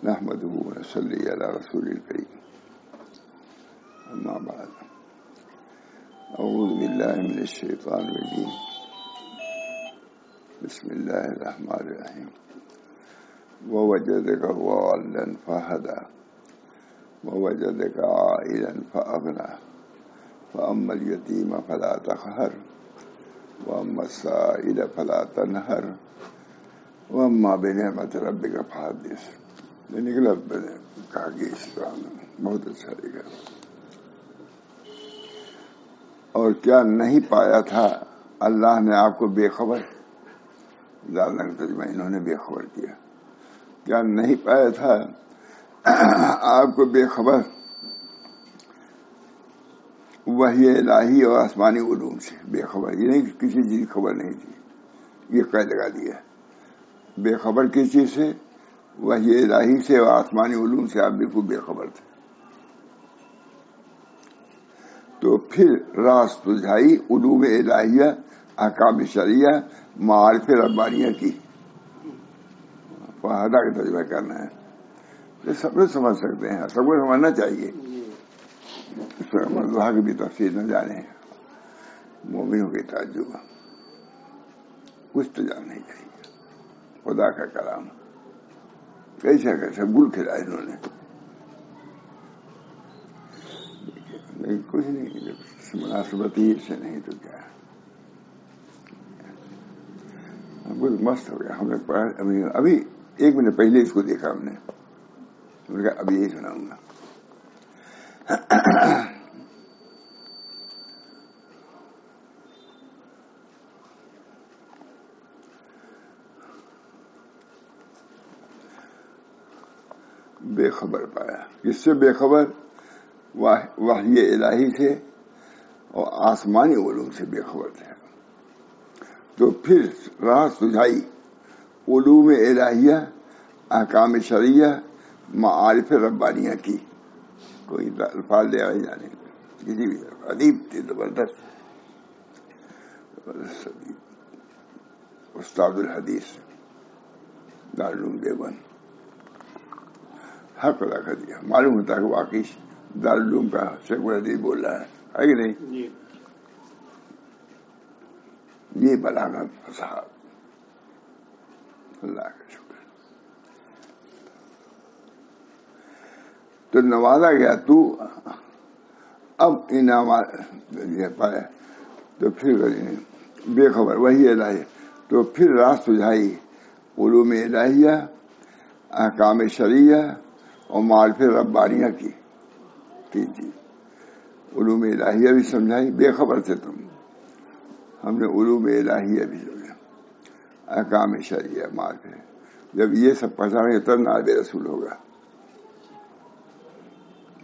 نحمده ونصلي على رسول الكريم أما بعد أعوذ بالله من الشيطان الرجيم بسم الله الرحمن الرحيم ووجدك ضالا فهدى ووجدك عائلا فأغنى فأما اليتيم فلا تقهر وأما السائل فلا تنهر وأما بنعمة ربك فحدث. نکلا کہا کہ اسلام بہت اچھا لگا. اور کیا نہیں پایا تھا اللہ نے آپ کو بے خبر؟ ڈالنا کا ترجمہ انہوں نے بے خبر کیا. کیا نہیں پایا تھا آپ کو بے خبر وحی الہی اور آسمانی علوم سے بے خبر؟ یہ نہیں کسی چیز کی خبر نہیں تھی، یہ قید لگا دیا. بے خبر کس چیز سے؟ وحی الہی سے اور آسمانی علوم سے آپ بالکل بے خبر تھے. تو پھر راز سلجھائی علوم الہیہ، احکام شرعیہ، معارف ربانیہ کی. فہدہ کا ترجمہ کرنا ہے. یہ سب لوگ سمجھ سکتے ہیں، سب کو سمجھنا چاہیے. اس میں مذہب کی بھی تفصیل نہ جانے، مومنوں کی تعجب کچھ تو جاننا ہی چاہیے. خدا کا کلام کیسا کیسا گل کھلا انہوں نے. کچھ نہیں، مناسبت ہی سے نہیں تو کیا. بہت مست ہو گیا. ہم نے پڑھا ابھی 1 منٹ پہلے اس کو دیکھا ہم نے کہا ابھی یہی سناؤں گا. بے خبر پایا. کس سے بے خبر؟ وحی الہی سے اور آسمانی علوم سے بے خبر تھے. تو پھر راہ سجھائی علوم الہیہ، احکام شرعیہ، معارف ربانیہ کی. کوئی الفاظ لے آئے جانے کسی بھی ادیب تھے، زبردست ادیب. استاد الحدیث دارالعلوم دیوبند. حق ادا کر دیا. معلوم ہوتا ہے کہ واقعی دارالعلوم کا شیخ الحدیث بول رہا ہے کہ نہیں؟ یہ بلاغت فصاحت اللہ کا شکر. تو نوازا گیا تو اب انعامات پایا. تو پھر بے خبر وہی الہی. تو پھر راہ سجھائی علوم الہیہ، احکام شرعیہ اور معارف ربانیہ کی. 3 چیز. علوم الہیہ بھی سمجھائی، بے خبر تھے تم، ہم نے علوم الہیہ بھی سمجھا، احکام شرعیہ، معارف. جب یہ سب پہچانیں تب نائب رسول ہوگا.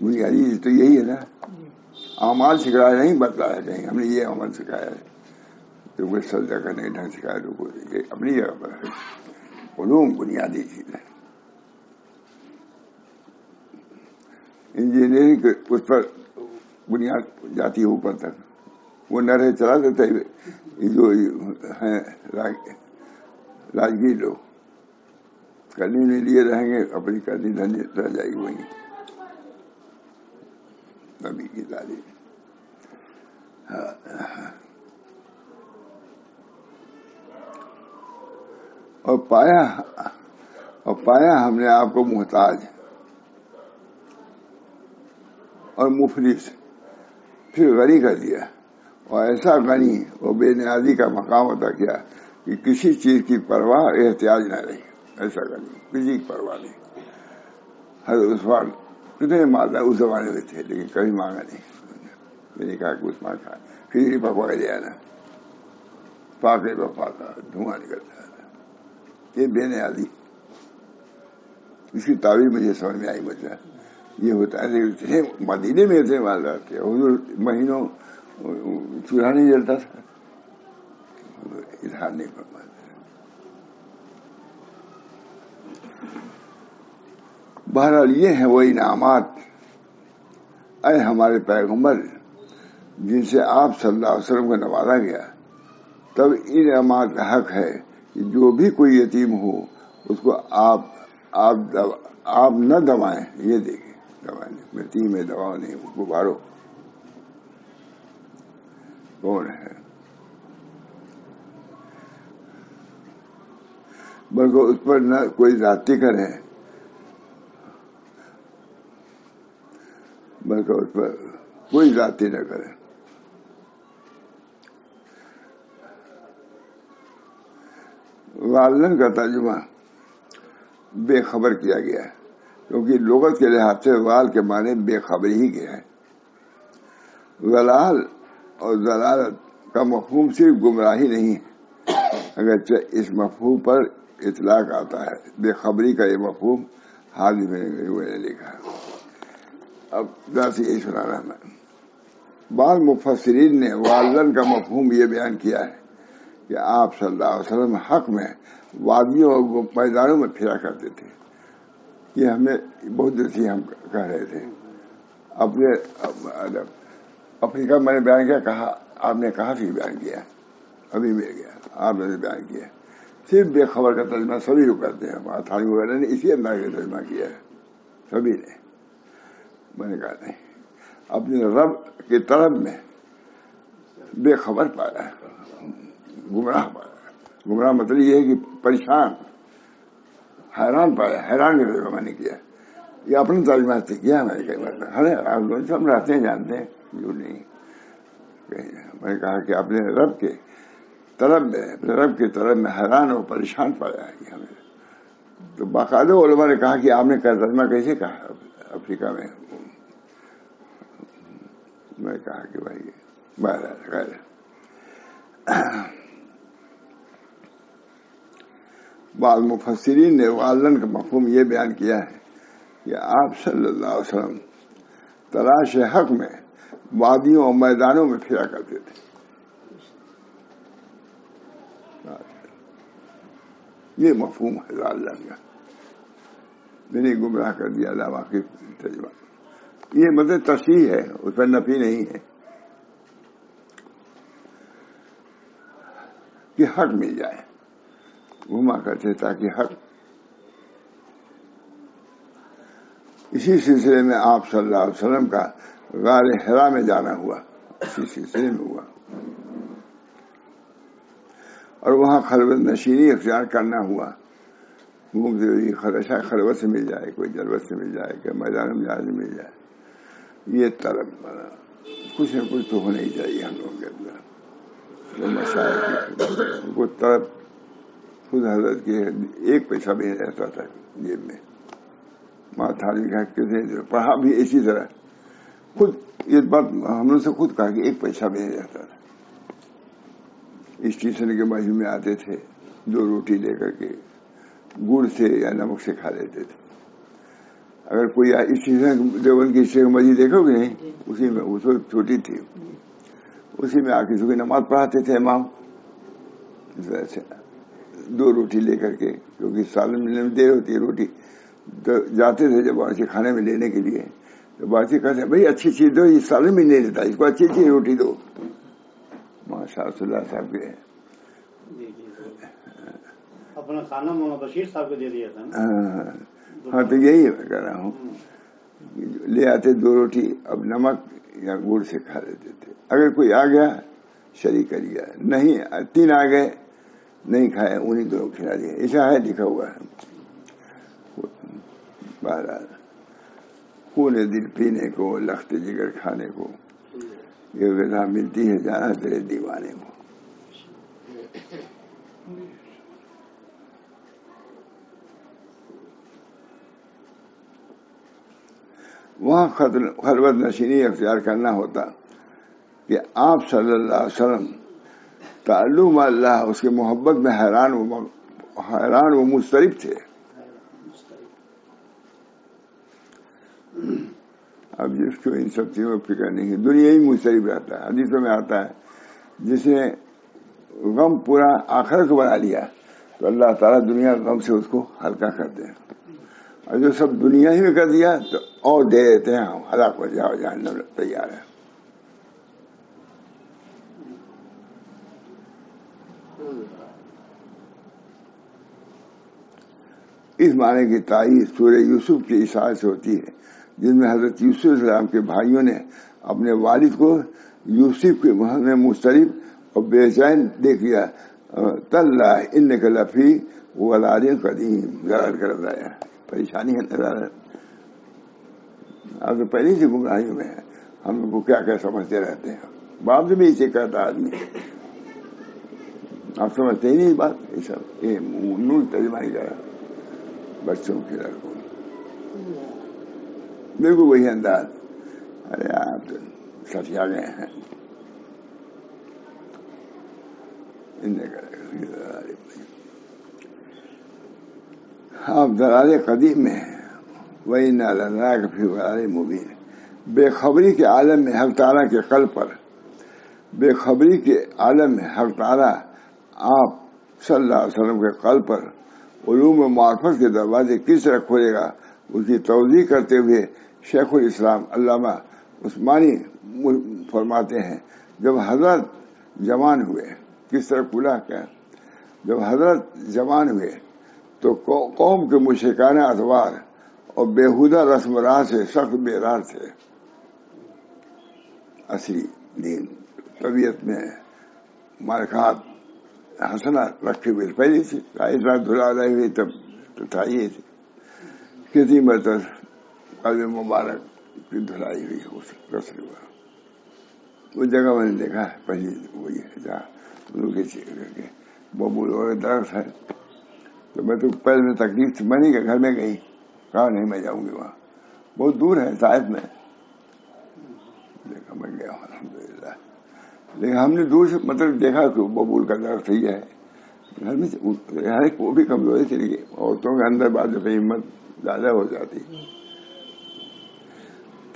بنیادی تو یہی ہے نا. اعمال سکھایا نہیں بتلایا کہیں ہم نے یہ عمل سکھایا ہے تو کوئی سجدہ کرنے کا ڈھنگ سکھایا تو کوئی اپنی جگہ پر ہے. علوم بنیادی چیز ہے. انجینئرنگ اس پر بنیاد جاتی ہے اوپر تک. وہ نہ رہے چلا دیتا ہے جو ہیں راجگیر لوگ. کرنی نہیں لیے رہیں گے، اپنی کرنی رہ جائے گی وہیں. نبی کی تعلیم. اور پایا ہم نے آپ کو محتاج اور مفلس، پھر غنی کر دیا. اور ایسا غنی اور بے نیازی کا مقام عطا کیا کہ کسی چیز کی پرواہ احتیاج نہ رہی. ایسا غنی، کسی کی پرواہ نہیں. حضرت عثمان کتنے مالدار اس زمانے میں تھے لیکن کبھی مانگا نہیں. میں نے کہا کہ عثمان کھا کھچڑی پکوا کے لے آنا، پاکے پاکا دھواں نکلتا ہے. یہ بے نیازی. اس کی تعبیر مجھے سمجھ میں آئی. مطلب یہ ہوتا ہے اتنے مدینے میں اتنے مالدار تھے، حضور مہینوں چولہا نہیں جلتا تھا، اظہار نہیں فرماتے. بہرحال یہ ہیں وہ انعامات اے ہمارے پیغمبر جن سے آپ صلی اللہ علیہ وسلم کو نوازا گیا. تب ان انعامات کا حق ہے کہ جو بھی کوئی یتیم ہو اس کو آپ آپ نہ دبائیں، یہ دیکھیں، دوائیں مٹی میں دباؤ نہیں، غبارو کون ہے، بلکہ اس پر نہ کوئی ذاتی کرے، بلکہ اس پر کوئی ذاتی نہ کرے. والن کا ترجمہ بے خبر کیا گیا ہے، کیونکہ لغت کے لحاظ سے وال کے معنی بے خبری ہی کے ہے. ضلال اور ضلالت کا مفہوم صرف گمراہی نہیں ہے، اگرچہ اس مفہوم پر اطلاق آتا ہے. بے خبری کا یہ مفہوم حاضر میں نے لکھا. اب دراصل یہی سنانا میں. بعض مفسرین نے والن کا مفہوم یہ بیان کیا ہے کہ آپ صلی اللہ علیہ وسلم حق میں وادیوں اور میدانوں میں پھرا کرتے تھے. یہ ہمیں بہت دیر سے ہم کہہ رہے تھے. اپنے افریقہ میں نے بیان کیا، کہا آپ نے کہا سے بیان کیا، ابھی مل گیا آپ نے بیان کیا. صرف بے خبر کا ترجمہ سبھی لوگ کرتے ہیں. تھانی وغیرہ نے اسی انداز کا ترجمہ کیا ہے سبھی نے. میں نے کہا نہیں، اپنے رب کی طرف میں بے خبر پایا ہے، گمراہ پایا ہے. گمراہ مطلب یہ ہے کہ پریشان، حیران پایا. حیران کا ترجمہ میں نے کیا، یہ اپنے ترجمہ سے کیا. میں نے کہا آپ لوگ سب رہتے ہیں، جانتے ہیں، جو نہیں. میں نے کہا کہ اپنے رب کے طرف میں، اپنے رب کی طرف میں حیران اور پریشان پایا ہے کہ ہمیں. تو باقاعدہ علماء نے کہا کہ آپ نے ترجمہ کیسے کہا افریقہ میں. میں نے کہا کہ بھائی غیر بعض مفسرین نے والن کا مفہوم یہ بیان کیا ہے کہ آپ صلی اللہ علیہ وسلم تلاش حق میں وادیوں اور میدانوں میں پھرا کرتے تھے. یہ مفہوم ہے والن کا. میں نے گمراہ کر دیا لاواقف ترجمہ. یہ مطلب تصحیح ہے، اس پر نفی نہیں ہے کہ حق مل جائے. گھما کرتے تاکہ حق. اسی سلسلے میں آپ صلی اللہ علیہ وسلم کا غار حرا میں جانا ہوا، اسی سلسلے میں ہوا، اور وہاں خلوت نشینی اختیار کرنا ہوا. گھومتے ہوئے خدشہ خلوت سے مل جائے، کوئی جلوت سے مل جائے، کہ میدان میں جانے مل جائے. یہ طلب کچھ نہ کچھ تو ہونا ہی چاہیے ہم لوگوں کے اندر. جو مشاہد کو طلب خود حضرت کے ایک پیسہ بھی نہیں رہتا تھا جیب میں. ماں تھالی کا کتنے پڑھا بھی اسی طرح. خود یہ بات ہم نے سے خود کہا کہ ایک پیسہ بھی نہیں رہتا تھا. اسٹیشن کے بازو میں آتے تھے، 2 روٹی لے کر کے گڑ سے یا نمک سے کھا لیتے تھے. اگر کوئی اسٹیشن دیوبند کی اسٹیشن مسجد دیکھو گے نہیں، اسی میں اس وقت چھوٹی تھی، اسی میں آ کے کی نماز پڑھاتے تھے امام. اس طرح سے 2 روٹی لے کر کے، کیونکہ سالن ملنے میں دیر ہوتی ہے. روٹی تو جاتے تھے جب باورچی خانے میں لینے کے لیے، تو باورچی کہتے ہیں بھائی اچھی چیز دو، یہ سالن بھی نہیں لیتا، اس کو اچھی اچھی روٹی دو. ماشاء اللہ صاحب کے اپنا کھانا مولانا بشیر صاحب کو دے دیا تھا. ہاں تو یہی میں کہہ رہا ہوں، لے آتے 2 روٹی، اب نمک یا گڑ سے کھا لیتے تھے. اگر کوئی آ گیا شریک کر لیا، نہیں 3 آ گئے نہیں کھائے، انہیں 2 کھلا دیا. ایسا ہے، لکھا ہوا ہے. بہرحال خون دل پینے کو، لخت جگر کھانے کو، یہ غذا ملتی ہے جانا تیرے دیوانے کو. وہاں خلوت نشینی اختیار کرنا ہوتا کہ آپ صلی اللہ علیہ وسلم تعلق اللہ، اس کی محبت میں حیران و مضطرب تھے. اب جس کو ان سب چیزوں میں فکر نہیں ہے، دنیا ہی مضطرب رہتا ہے. حدیثوں میں آتا ہے جس نے غم پورا آخرت کو بنا لیا تو اللہ تعالیٰ دنیا کے غم سے اس کو ہلکا کر دے. اور جو سب دنیا ہی میں کر دیا تو اور دے دیتے ہیں، ہم ہلاک ہو جاؤ، جہنم تیار ہے. اس معنی کی تائید سورہ یوسف کی اشارے سے ہوتی ہے، جن میں حضرت یوسف علیہ السلام کے بھائیوں نے اپنے والد کو یوسف کے محل میں مضطرب اور بے چین دیکھ لیا، تاللہ انک لفی ضلال قدیم، ضلال کر رہا ہے، پریشانی ہے نظر آپ تو پہلے سے گمراہیوں میں ہے، ہم لوگ کو کیا کیا سمجھتے رہتے ہیں، باپ سے بھی اسے کہتا آدمی، آپ سمجھتے ہی نہیں بات، یہ سب یہ نور ترجمہ ہی جا رہا بچوں کے لڑکوں بالکل وہی انداز، ارے آپ سچا گئے ہیں آپ ضلال قدیم میں ہیں، وَإِنَّا لَنَرَاكَ فِي ضَلَالٍ مُبِينٍ، بے خبری کے عالم میں حق تعالیٰ کے قلب پر، بے خبری کے عالم میں حق تعالیٰ آپ صلی اللہ علیہ وسلم کے قلب پر علوم و معرفت کے دروازے کس طرح کھولے گا، اس کی توضیح کرتے ہوئے شیخ الاسلام علامہ عثمانی فرماتے ہیں، جب حضرت جوان ہوئے، کس طرح کھلا کیا، جب حضرت جوان ہوئے تو قوم کے مشرکانہ اطوار اور بےہودہ رسم و راہ سے سخت بیزار تھے، اصلی دین طبیعت میں مارکات حسنہ رکھے ہوئے پہلے سے دھلا رہی ہوئی تب تو تھا ہی تھی، کتنی مرتبہ قلب مبارک کی دھلائی ہوئی رسل ہوا، وہ جگہ میں نے دیکھا ہے پہلی وہی ہے جہاں ببول اور درخت ہے، تو میں تو پہلے میں تکلیف تھی، میں نہیں گھر میں گئی، کہا نہیں میں جاؤں گی وہاں، بہت دور ہے طائف میں، دیکھا میں گیا الحمدللہ، لیکن ہم نے دور سے مطلب دیکھا کہ ببول کا درخت ہی ہے، گھر میں وہ بھی کمزوری تھی، لیکن عورتوں کے اندر بعد دفعہ ہمت زیادہ ہو جاتی،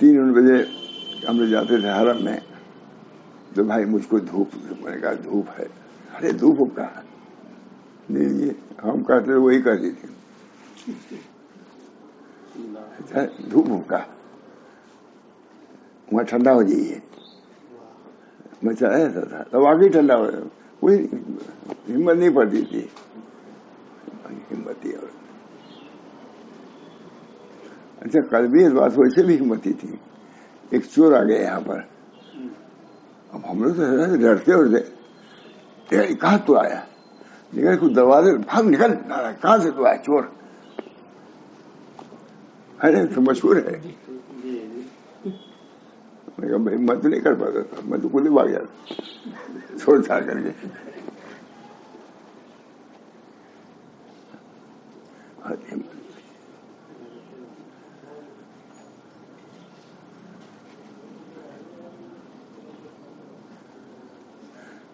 3 بجے ہم لوگ جاتے تھے حرم میں، تو بھائی مجھ کو دھوپ، میں نے کہا دھوپ ہے، ارے دھوپ کا نہیں، ہم کہتے تھے وہی کہتی تھی دھوپ کا وہاں ٹھنڈا ہو جائیے، میں چلا جاتا تھا تو واقعی ٹھنڈا ہو جائے، کوئی ہمت نہیں پڑتی تھی، ہمت ہی اور اچھا قلبی اس بات ویسے بھی ہمت ہی تھی، ایک چور آ گیا یہاں پر، اب ہم لوگ تو ڈرتے ہوتے کہاں تو آیا، لیکن کچھ دروازے بھاگ نکل، کہاں سے تو آیا چور، ارے تو مشہور ہے، میں کہا بھائی میں تو نہیں کر پاتا تھا، میں تو خود ہی بھاگ جاتا چھوڑ چھاڑ کر کے،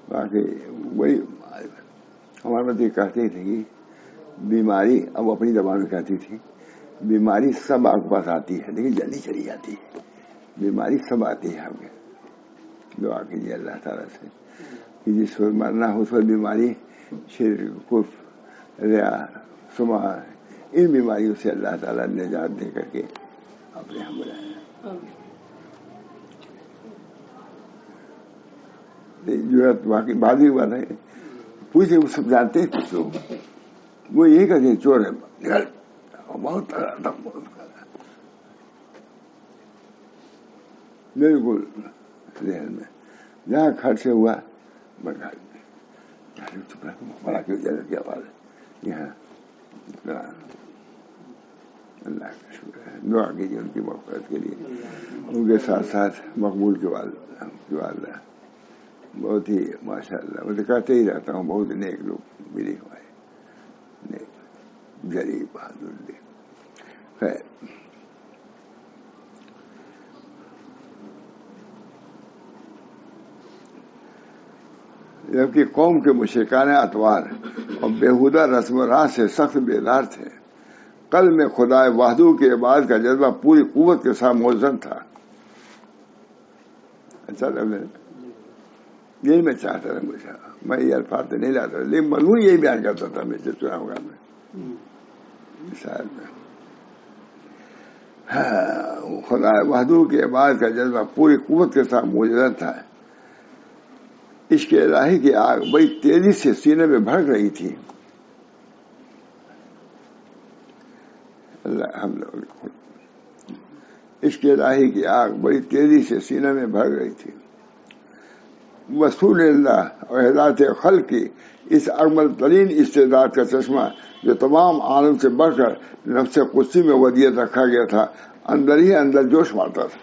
باقی وہی ہمارے مت یہ کہتے تھے کہ بیماری، اب اپنی زبان میں کہتی تھی بیماری سب آپ کے پاس آتی ہے لیکن جلدی چلی جاتی ہے، بیماری سب آتی ہے آپ کے، دعا کیجیے اللہ تعالیٰ سے کہ جس وقت مرنا ہو اس وقت بیماری شرک کفر ریا سما ان بیماریوں سے اللہ تعالیٰ نجات دے کر کے اپنے یہاں بلائے، ضرورت باقی بعد ہی بات ہے، پوچھے وہ سب جانتے ہیں، کچھ لوگ وہ یہی کہتے ہیں چور ہے نکل، بہت بالکل ذہن میں جہاں خرچ ہوا بڑا کیوں جانے کی آواز ہے یہاں، اللہ کا شکر ہے، دعا کیجیے ان کی مغفرت کے لیے، ان کے ساتھ ساتھ مقبول کے والدہ بہت ہی ماشاء اللہ، میں تو کہتے ہی رہتا ہوں بہت نیک لوگ ملے ہوئے، نیک غریب بہادر خیر، جبکہ قوم کے مشرکانہ اطوار اور بےہودہ رسم و راہ سے سخت بیدار تھے، قلب میں خدا وحدہ کے عبادت کا جذبہ پوری قوت کے ساتھ موزن تھا، اچھا یہی میں چاہتا تھا، مجھے میں یہ الفاظ تو نہیں لاتا لیکن مضمون یہی بیان کرتا تھا میں سے چناؤ گا میں شاید خدا وحدہ کے عبادت کا جذبہ پوری قوت کے ساتھ موجود تھا، عشق الہی کی آگ بڑی تیزی سے سینے میں بھڑک رہی تھی، اللہ ہم لوگ عشق الہی کی آگ بڑی تیزی سے سینہ میں بھر گئی تھی. وصول اللہ اور ہدایت خلق کی اس اکمل ترین استعداد کا چشمہ جو تمام عالم سے بڑھ کر نفس قدسی میں ودیعت رکھا گیا تھا اندر ہی اندر جوش مارتا تھا.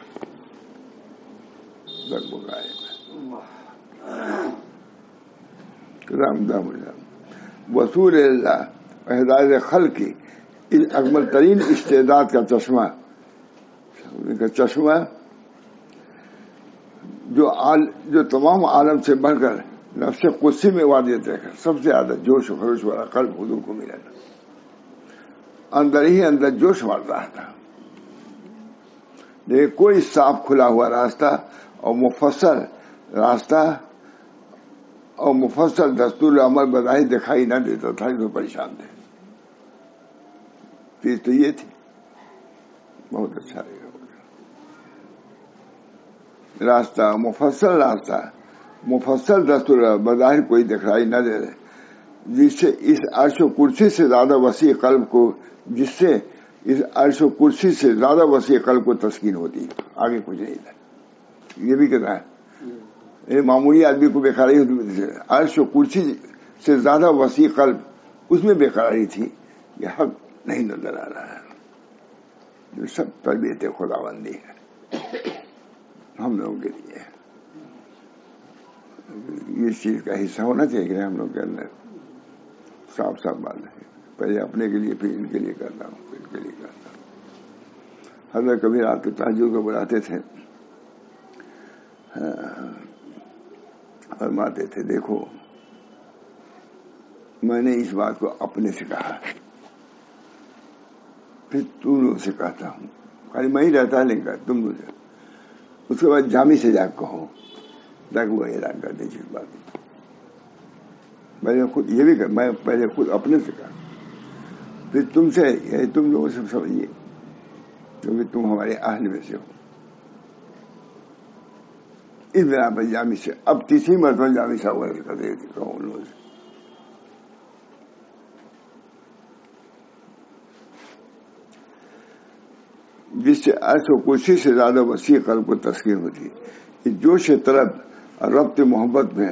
وصول اللہ اور ہدایت خلق کی اس اکمل ترین استعداد کا چشمہ جو تمام عالم سے بڑھ کر نفس قدسی میں وادیت رکھا سب سے زیادہ جوش و خروش والا قلب حضور کو ملا تھا. اندر ہی اندر جوش مار رہا تھا. لیکن کوئی صاف کھلا ہوا راستہ اور مفصل دستور عمل بظاہر دکھائی نہ دیتا تھا. جو پریشان تھے چیز تو یہ تھی. بہت اچھا راستہ مفصل دستور بظاہر کوئی دکھائی نہ دے رہے جس سے اس عرش و کرسی سے زیادہ وسیع قلب کو تسکین ہوتی ہے. آگے کچھ نہیں تھا. یہ بھی کہتا ہے معمولی آدمی کو بےقراری ہوتی. عرش و کرسی سے زیادہ وسیع قلب اس میں بےقراری تھی. یہ حق نہیں نظر آ رہا ہے. جو سب تربیت خداوندی ہے ہم لوگوں کے لیے. اس چیز کا حصہ ہونا چاہیے کہ ہم لوگ کے اندر صاف بات ہے. پہلے اپنے کے لیے پھر ان کے لیے کرتا ہوں پھر ان کے لیے کرتا ہوں. حضرت کبھی رات کے تہجد کو بلاتے تھے فرماتے تھے دیکھو میں نے اس بات کو اپنے سے کہا پھر تم لوگ سے کہتا ہوں. خالی میں ہی رہتا ہے لیکن تم لوگ اس کے بعد جامع سے جا کہو تاکہ وہ اعلان کر دیں جس بات کو. میں خود یہ بھی کہا میں پہلے خود اپنے سے کہا پھر تم سے تم لوگوں سے سمجھیے کیونکہ تم ہمارے اہل میں سے ہو. اس بنا پر جامع سے اب تیسری مرتبہ جامع صاحب کر دے کہو ان لوگوں سے. جس سے عرش و کرسی سے زیادہ وسیع قلب کو تسکین ہوتی ہے. اس جوش طلب اور ربط محبت میں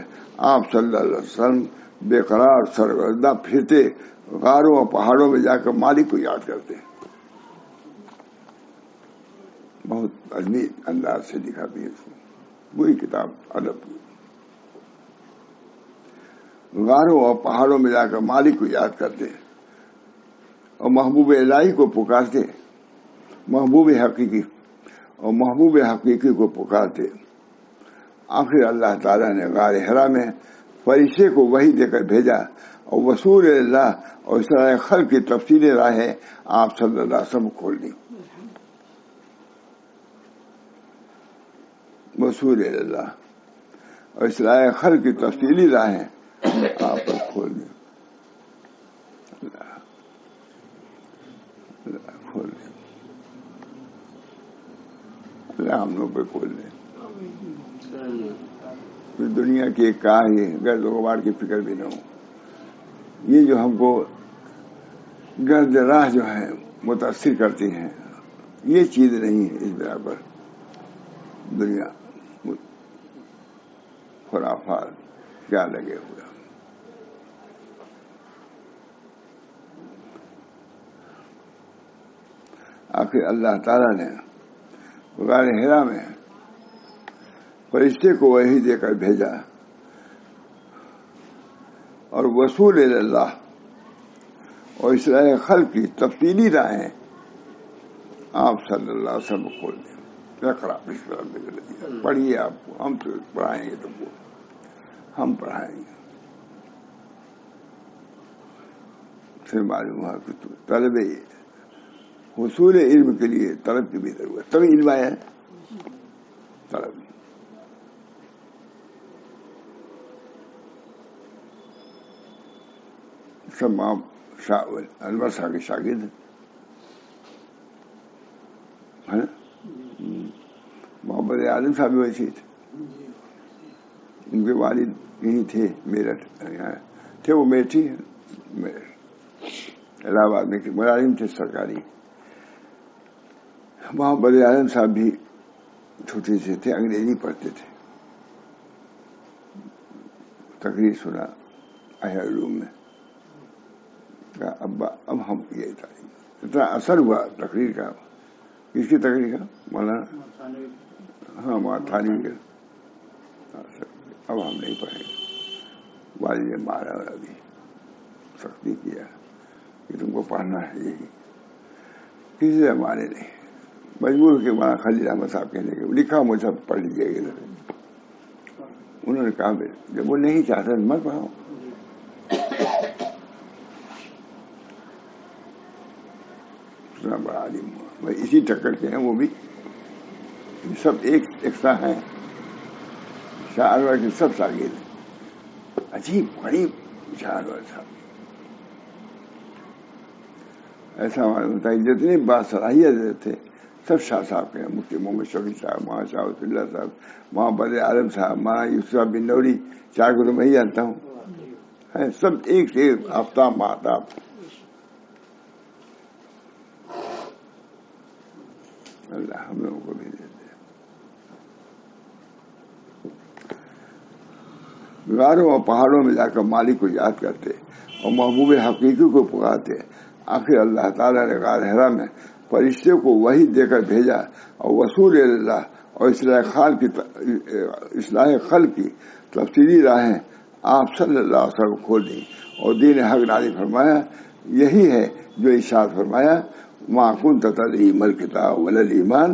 آپ صلی اللہ علیہ وسلم بے قرار سرگردہ پھرتے غاروں اور پہاڑوں میں جا کر مالک کو یاد کرتے ہیں. بہت عجیب انداز سے دکھاتی ہے اس کو وہی کتاب ادب کی. غاروں اور پہاڑوں میں جا کر مالک کو یاد کرتے ہیں اور محبوب الہی کو پکارتے. محبوب حقیقی کو پکارتے. آخر اللہ تعالیٰ نے غار حرا میں فرشتے کو وحی دے کر بھیجا اور وصول اللہ اور اسرائے خلق کی تفصیلی راہیں آپ صلی اللہ علیہ وسلم کھول دی. وصول اللہ اور اسرائے خلق کی تفصیلی راہیں آپ پر کھول دی. کھول دی اللہ ہم لوگ پہ کھول دے. دنیا کی ایک کار ہے گرد و غبار کی فکر بھی نہ ہو. یہ جو ہم کو گرد راہ جو ہے متاثر کرتی ہیں یہ چیز نہیں ہے. اس بنا پر دنیا خرافات کیا لگے ہوئے. آخر اللہ تعالیٰ نے غار حرا میں فرشتے کو وحی دے کر بھیجا اور وصول اللہ اور اسرائے خلق کی تفصیلی راہیں آپ صلی اللہ علیہ وسلم کھول دیں. پڑھیے آپ کو ہم تو پڑھائیں گے تم کو ہم پڑھائیں گے. پھر معلوم ہوا کہ طلب حصول علم کے لیے طلب کی بھی ضرورت. تبھی علم آیا ہے. طلب سب آپ انور شاہ کے شاگرد ہیں. محمد عالم صاحب بھی ویسے تھے. ان کے والد یہی تھے میرٹھ تھے. وہ میٹھی الہ آباد میں ملازم تھے سرکاری وہاں بڑے عالم صاحب بھی چھوٹے سے تھے, انگریزی پڑھتے تھے. تقریر سنا اہل علوم میں, کہا ابا اب ہم یہ تعلیم, اتنا اثر ہوا تقریر کا. کس کی تقریر کا؟ مولانا, ہاں مولانا تھانوی کا. اب ہم نہیں پڑھیں گے. والد نے مارا اور ابھی سختی کیا کہ تم کو پڑھنا ہے. یہی کسی سے مانے نہیں, مجبور کے مولانا خلیل احمد صاحب کہنے کے لکھا مجھے پڑھ لیجیے گا. انہوں نے کہا جب وہ نہیں چاہتا مت پڑھاؤ. اتنا بڑا عالم ہوا, اسی ٹکر کے ہیں وہ بھی. سب ایک سا ہیں, شاہ انور کے سب شاگرد. عجیب غریب شاہ انور صاحب ایسا معلوم ہوتا ہے. جتنی باصلاحیت تھے سب شاہ صاحب کے ہیں. مفتی محمد شفیع صاحب, مولانا شاہ ولی اللہ صاحب, مولانا بدر عالم صاحب, مولانا یوسف بن نوری, 4 کو تو میں ہی جانتا ہوں. سب ایک سے ایک آفتاب مہتاب. اللہ ہم لوگوں کو بھی دے دے. غاروں اور پہاڑوں میں جا کر مالک کو یاد کرتے اور محبوب حقیقی کو پکارتے. آخر اللہ تعالیٰ نے غار حرا میں فرشتے کو وحی دے کر بھیجا اور وصول اللہ اور اصلاح خلق کی تفصیلی راہیں آپ صلی اللہ علیہ وسلم کو کھول دی اور دین حق نازل فرمایا. یہی ہے جو ارشاد فرمایا ما کنت تدری ما الکتاب ولا الایمان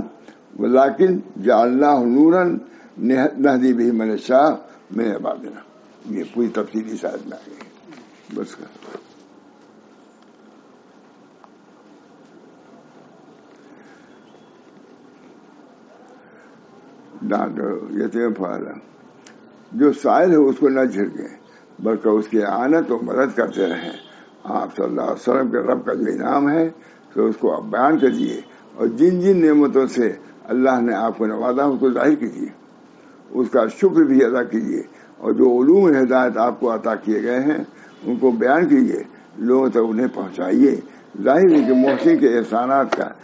ولکن جعلناہ نورا نہدی بہ من نشاء من عبادنا. یہ پوری تفصیلی شاید میں آ گئی. بس یتیم فعلا جو سائل ہے اس کو نہ جھڑکیں بلکہ اس کی اعانت و مدد کرتے رہیں. آپ صلی اللہ علیہ وسلم کے رب کا جو انعام ہے تو اس کو آپ بیان کریے اور جن جن نعمتوں سے اللہ نے آپ کو نوازا اس کو ظاہر کیجیے, اس کا شکر بھی ادا کیجیے اور جو علوم ہدایت آپ کو عطا کیے گئے ہیں ان کو بیان کیجیے, لوگوں تک انہیں پہنچائیے. ظاہر ہے کہ محسن کے احسانات کا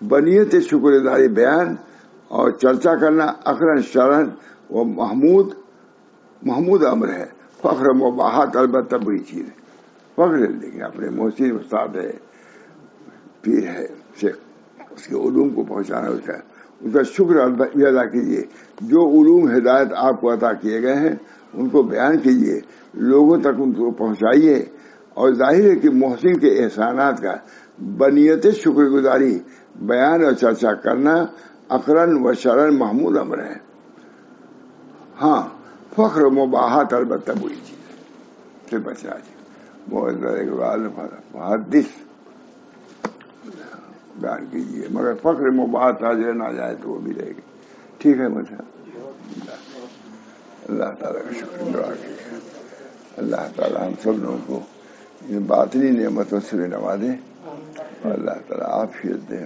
بنیت شکر اداری بیان اور چرچا کرنا اخرن شرن و محمود امر ہے. فخر مباحت البتہ بری چیز ہے. فخر لیکن اپنے محسن استاد ہے, پیر ہے, شیخ, اس کے علوم کو پہنچانا اس کا شکر بھی ادا کیجیے. جو علوم ہدایت آپ کو عطا کیے گئے ہیں ان کو بیان کیجیے, لوگوں تک ان کو پہنچائیے. اور ظاہر ہے کہ محسن کے احسانات کا بنیت شکر گزاری بیان اور چرچا کرنا اقرن و شرن محمود امر ہے. ہاں فخر و مباحت البتہ بری چیز سے بچنا چاہیے. محدث بیان کیجیے مگر فخر مباحت حاضر نہ جائے تو وہ بھی رہے گی. ٹھیک ہے مجھے اللہ تعالیٰ کا شکر دعا کیجیے. اللہ تعالیٰ ہم سب لوگوں کو ان باطنی نعمتوں سے بھی نوازے اور اللہ تعالیٰ عافیت دے.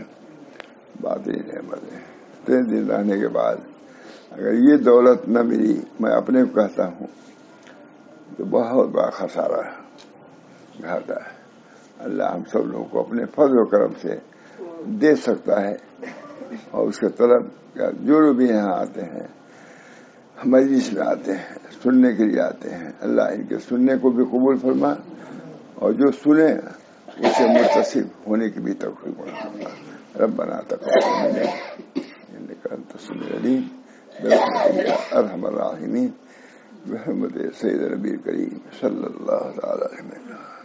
باطنی نعمتیں 3 دن رہنے کے بعد اگر یہ دولت نہ ملی, میں اپنے کو کہتا ہوں تو بہت بڑا خسارہ گھاٹا ہے. اللہ ہم سب لوگوں کو اپنے فضل و کرم سے دے سکتا ہے اور اس کے طلب جو لوگ بھی یہاں آتے ہیں مجلس میں آتے ہیں سننے کے لیے آتے ہیں, اللہ ان کے سننے کو بھی قبول فرما اور جو سنے اسے متصف ہونے کی بھی توفیق فرما. ربنا تقبل منا انك انت السميع العليم برحمتك يا ارحم الراحمين بحرمة سيد النبي الكريم صلى الله عليه وسلم.